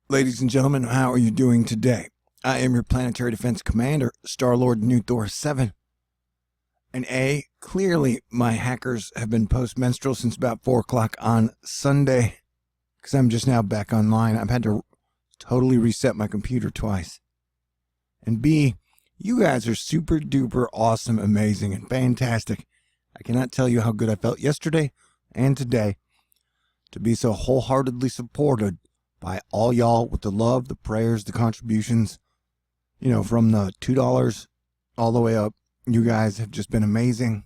Ladies and gentlemen, how are you doing today? I am your Planetary Defense Commander, Star-Lord New Thor 7. And clearly my hackers have been post-menstrual since about 4 o'clock on Sunday, because I'm just now back online. I've had to totally reset my computer twice. And B, you guys are super duper awesome, amazing, and fantastic. I cannot tell you how good I felt yesterday and today to be so wholeheartedly supported by all y'all with the love, the prayers, the contributions, from the $2 all the way up. You guys have just been amazing,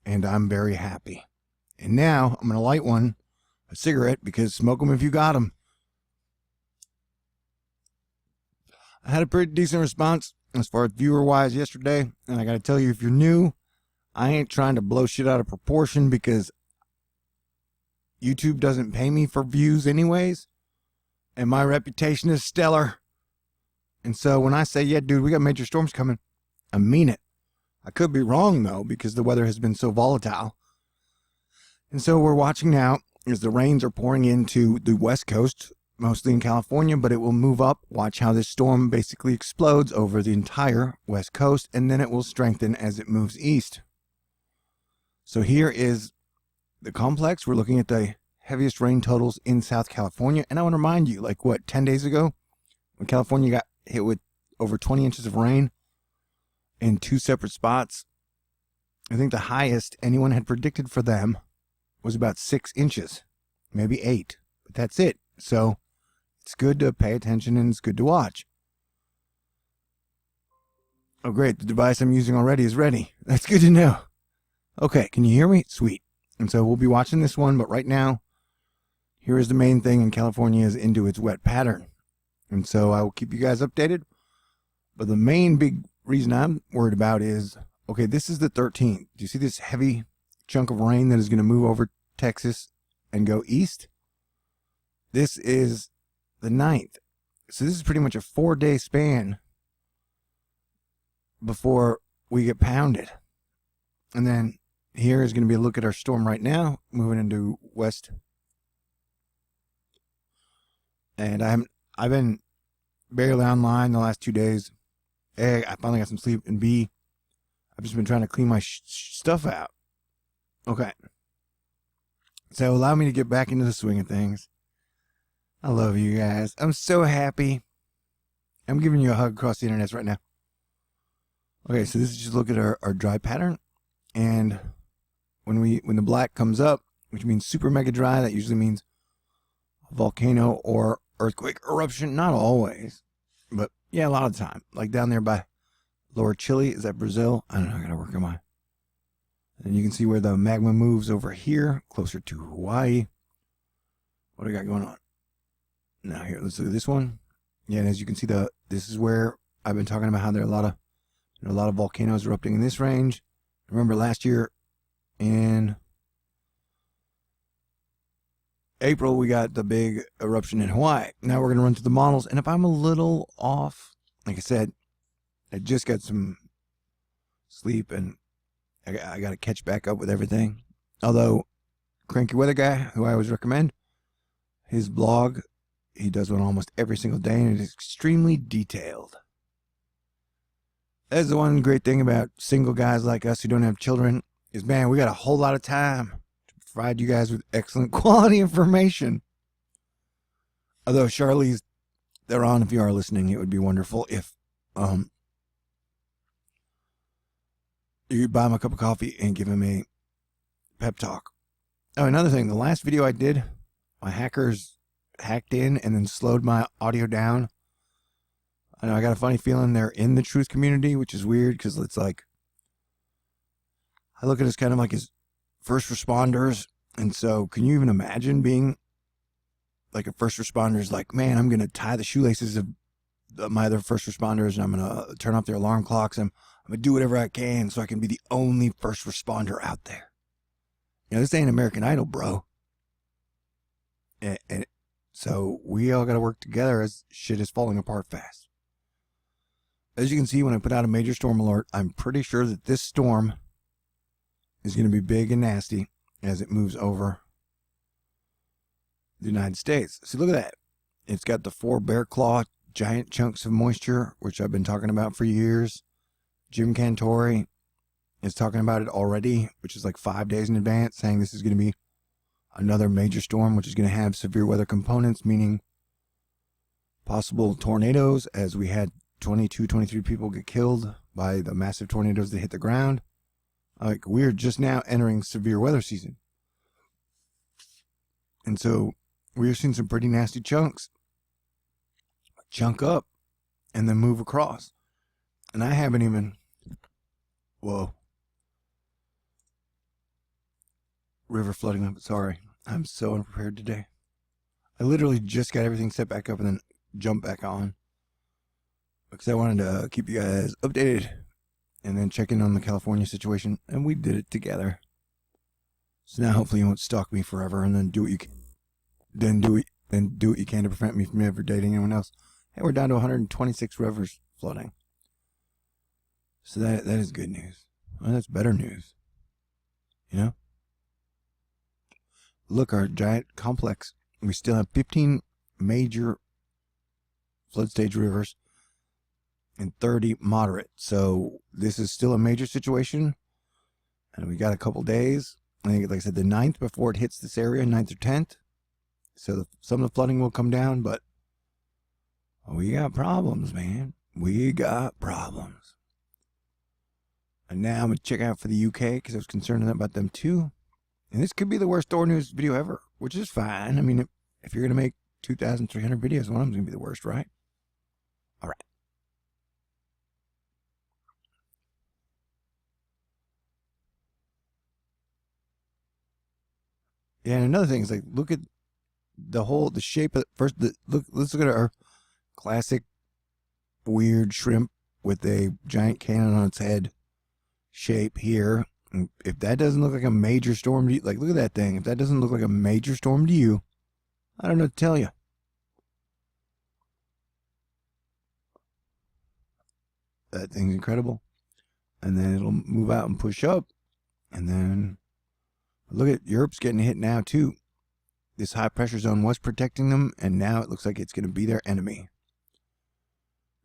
and I'm very happy. And now I'm going to light a cigarette, because smoke them if you got them. I had a pretty decent response as far as viewer-wise yesterday, and I got to tell you, if you're new, I ain't trying to blow shit out of proportion, because YouTube doesn't pay me for views anyways, and my reputation is stellar. And so when I say, yeah, dude, we got major storms coming, I mean it. I could be wrong, though, because the weather has been so volatile. And so we're watching now as the rains are pouring into the West Coast, mostly in California, but it will move up. Watch how this storm basically explodes over the entire West Coast, and then it will strengthen as it moves east. So here is the complex. We're looking at the heaviest rain totals in South California. And I want to remind you, 10 days ago, when California got hit with over 20 inches of rain in 2 separate spots, I think the highest anyone had predicted for them was about 6 inches, maybe 8, but that's it. So it's good to pay attention, and it's good to watch. Oh, great. The device I'm using already is ready. That's good to know. Okay, can you hear me? Sweet. And so we'll be watching this one, but right now, here is the main thing, and California is into its wet pattern. And so I will keep you guys updated. But the main big reason I'm worried about is, okay, this is the 13th. Do you see this heavy chunk of rain that is going to move over Texas and go east? This is the 9th. So this is pretty much a 4-day span before we get pounded. And then here is going to be a look at our storm right now, moving into west. And I've been barely online the last 2 days. A, I finally got some sleep, and B, I've just been trying to clean my stuff out. Okay. So allow me to get back into the swing of things. I love you guys. I'm so happy. I'm giving you a hug across the internet right now. Okay, so this is just a look at our dry pattern. And when the black comes up, which means super mega dry, that usually means a volcano or earthquake eruption. Not always, but yeah, a lot of the time. Like down there by Lower Chile. Is that Brazil? I don't know. I gotta work on mine. And you can see where the magma moves over here, closer to Hawaii. What do I got going on? Now here, let's look at this one. Yeah, and as you can see, this is where I've been talking about how there are a lot of volcanoes erupting in this range. Remember last year in April, we got the big eruption in Hawaii. Now we're going to run through the models. And if I'm a little off, like I said, I just got some sleep, and I got to catch back up with everything. Although, Cranky Weather Guy, who I always recommend, his blog, he does one almost every single day, and it is extremely detailed. That's the one great thing about single guys like us who don't have children, is, man, we got a whole lot of time to provide you guys with excellent quality information. Although, Charlize Theron, if you are listening, it would be wonderful if you buy him a cup of coffee and give him a pep talk. Oh, another thing, the last video I did, my hackers hacked in and then slowed my audio down. I know, I got a funny feeling they're in the truth community, which is weird, because it's like, I look at us kind of like as first responders. And so can you even imagine being like a first responder is like, man, I'm going to tie the shoelaces of my other first responders, and I'm going to turn off their alarm clocks. I'm going to do whatever I can so I can be the only first responder out there. This ain't American Idol, bro. And so we all got to work together as shit is falling apart fast. As you can see, when I put out a major storm alert, I'm pretty sure that this storm is going to be big and nasty as it moves over the United States. See, look at that. It's got the 4 bear claw giant chunks of moisture, which I've been talking about for years. Jim Cantore is talking about it already, which is like 5 days in advance, saying this is going to be another major storm, which is going to have severe weather components, meaning possible tornadoes, as we had 22, 23 people get killed by the massive tornadoes that hit the ground. Like, we're just now entering severe weather season. And so we're seeing some pretty nasty chunks chunk up and then move across. And I haven't even, whoa. River flooding up, sorry. I'm so unprepared today. I literally just got everything set back up and then jumped back on, because I wanted to keep you guys updated and then check in on the California situation, and we did it together. So now hopefully you won't stalk me forever and then do what you can. Then do what you can to prevent me from ever dating anyone else. Hey, we're down to 126 rivers flooding. So that is good news. Well, that's better news. You know? Look, our giant complex, we still have 15 major flood stage rivers and 30 moderate. So this is still a major situation. And we got a couple days. I think, like I said, the 9th before it hits this area, 9th or 10th. So some of the flooding will come down, but we got problems, man. We got problems. And now I'm going to check out for the UK, because I was concerned about them too. And this could be the worst Thor news video ever, which is fine. I mean, if you're going to make 2,300 videos, one of them's going to be the worst, right? All right. Yeah, and another thing is, like, look at the shape of let's look at our classic weird shrimp with a giant cannon on its head shape here. And if that doesn't look like a major storm to you, like, look at that thing. If that doesn't look like a major storm to you, I don't know what to tell you. That thing's incredible. And then it'll move out and push up. And then look at Europe's getting hit now too. This high pressure zone was protecting them, and now it looks like it's going to be their enemy.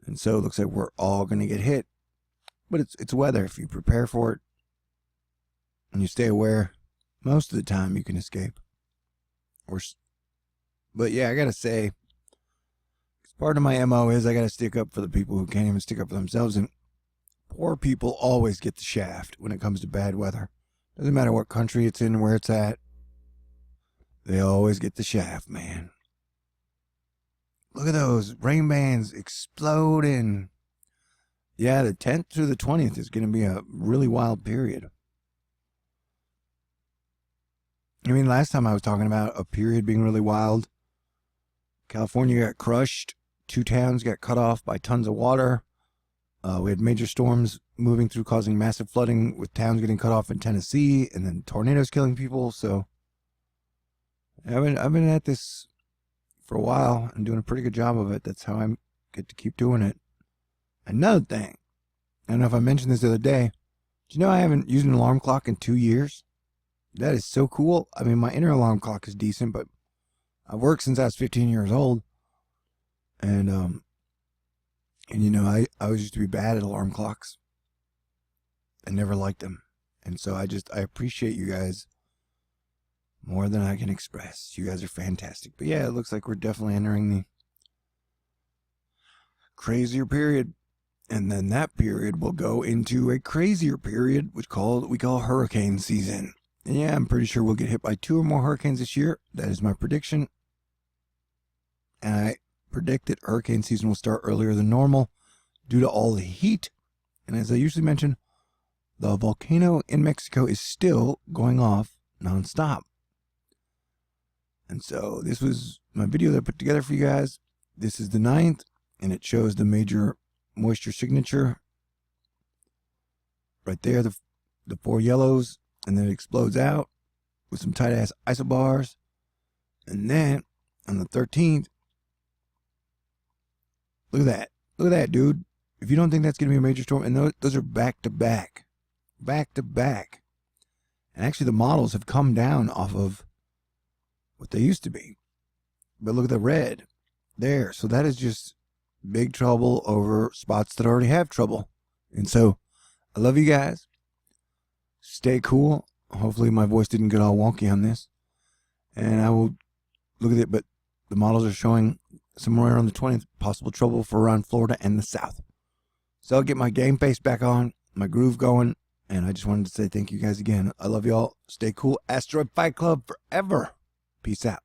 And so it looks like we're all going to get hit. But it's weather. If you prepare for it and you stay aware, most of the time you can escape. But yeah, I got to say, part of my MO is I got to stick up for the people who can't even stick up for themselves. And poor people always get the shaft when it comes to bad weather. Doesn't matter what country it's in, where it's at. They always get the shaft, man. Look at those rain bands exploding. Yeah, the 10th through the 20th is going to be a really wild period. I mean, last time I was talking about a period being really wild. California got crushed. 2 towns got cut off by tons of water. We had major storms moving through, causing massive flooding, with towns getting cut off in Tennessee, and then tornadoes killing people. So I've been at this for a while and doing a pretty good job of it. That's how I get to keep doing it. Another thing, I don't know if I mentioned this the other day. Do you know I haven't used an alarm clock in 2 years? That is so cool. I mean, my inner alarm clock is decent, but I've worked since I was 15 years old. And you know, I always used to be bad at alarm clocks. I never liked them. And so I appreciate you guys more than I can express. You guys are fantastic. But yeah, it looks like we're definitely entering the crazier period. And then that period will go into a crazier period, which we call hurricane season. And yeah, I'm pretty sure we'll get hit by 2 or more hurricanes this year. That is my prediction. And I predict that hurricane season will start earlier than normal due to all the heat. And as I usually mention, the volcano in Mexico is still going off nonstop. And so this was my video that I put together for you guys. This is the 9th, and it shows the major moisture signature right there, the 4 yellows, and then it explodes out with some tight ass isobars. And then on the 13th, look at that, dude. If you don't think that's going to be a major storm, and those are back to back. And actually the models have come down off of what they used to be. But look at the red. there. So that is just big trouble over spots that already have trouble. And so I love you guys. Stay cool. Hopefully my voice didn't get all wonky on this. And I will look at it, but the models are showing somewhere around the 20th possible trouble for around Florida and the South. So I'll get my game face back on, my groove going, and I just wanted to say thank you guys again. I love y'all. Stay cool. Asteroid Fight Club forever. Peace out.